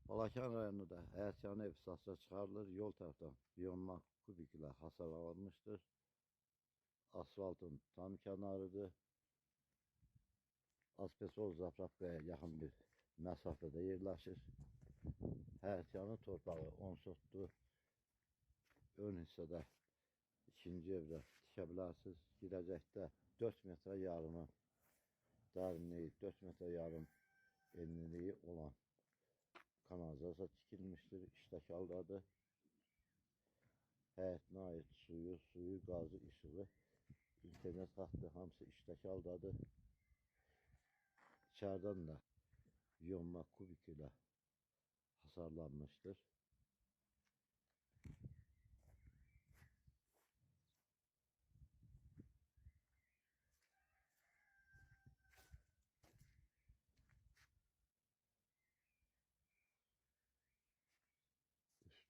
Balakən rayonunda həyətyanı ev satışa çıxarılır. Yol tərəfdən yonma kubiklə hasar alınmışdır. Asfaltın tam kənarıdır. Asbestos zapravkaya yaxın bir məsafədə yerləşir. Həyətyanı torpağı 10 sotdur. Ön hissədə ikinci evdə tikə bilərsiniz. Girəcəkdə 4 metrə yarımı dərinliyi, 4 metrə yarım enliliyi olan kanalizasiya tikilmişdir, işlək haldadır. Həyətinə aid suyu, qazı, işığı, internet xətti hamısı işlək haldadır. İçərdən də yonma kubik ilə hasarlanmışdır.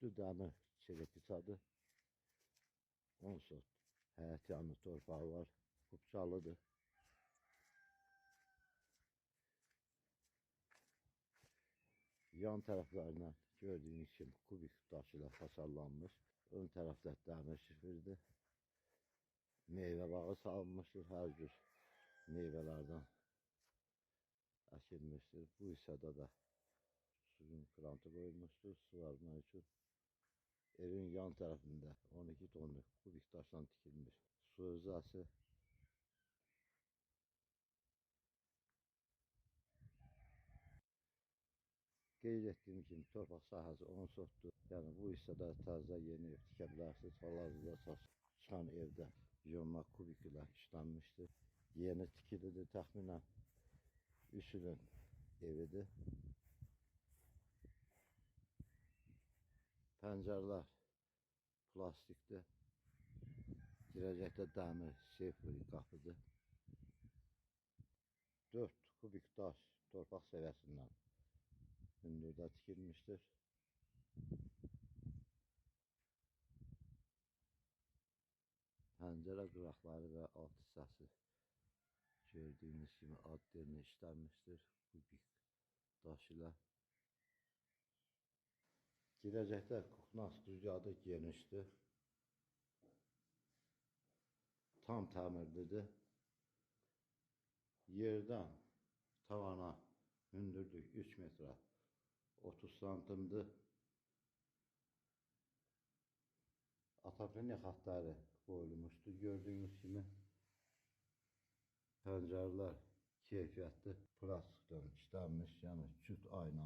Üstü dəmir çelikçadır. 10 sot həyətyanı torpağı var. Kupçalıdır. Yan tərəflərindən gördüyünüz kimi kubik daşı ilə hasarlanmış. Ön tərəfdə dəmir şifirdir. Meyvə bağı salınmışdır. Hər cür meyvələrdən əkilmişdir. Bu hissədə də suyun krantı qoyulmuşdur suvarmaq üçün. Evin yan tərəfində 12 tonluq kubik daşdan tikilmiş su özəsi. Qeyd etdiyim kimi torpaq sahəsi 10 sotdur. Yəni bu hissədə təzə yeni ev tikə bilərsiniz. Hal-hazırda çıxan evdə yonma kubik ilə işlənmişdir. Yeni tikilidir, təxminən 3 ilin evidir. Pəncərələr plastikdir. Girəcəkdə dəmir seyfli qapıdır. 4 kubik daş torpaq səviyyəsindən hündürdə tikilmişdir. Pəncərə qıraqları və alt hissəsi gördüyünüz kimi adderini işlənmişdir kubik daş ilə. Girəcəkdə kuxnas düzgadı genişdir. Tam təmirlidir. Yerdən tavana hündürlük 3 metrə 30 santimdir. Atapeniya xəttləri qoyulmuşdur. Gördüyünüz kimi pəncərələr keyfiyyətli plastikdən işlənmiş, yəni cüt ayna.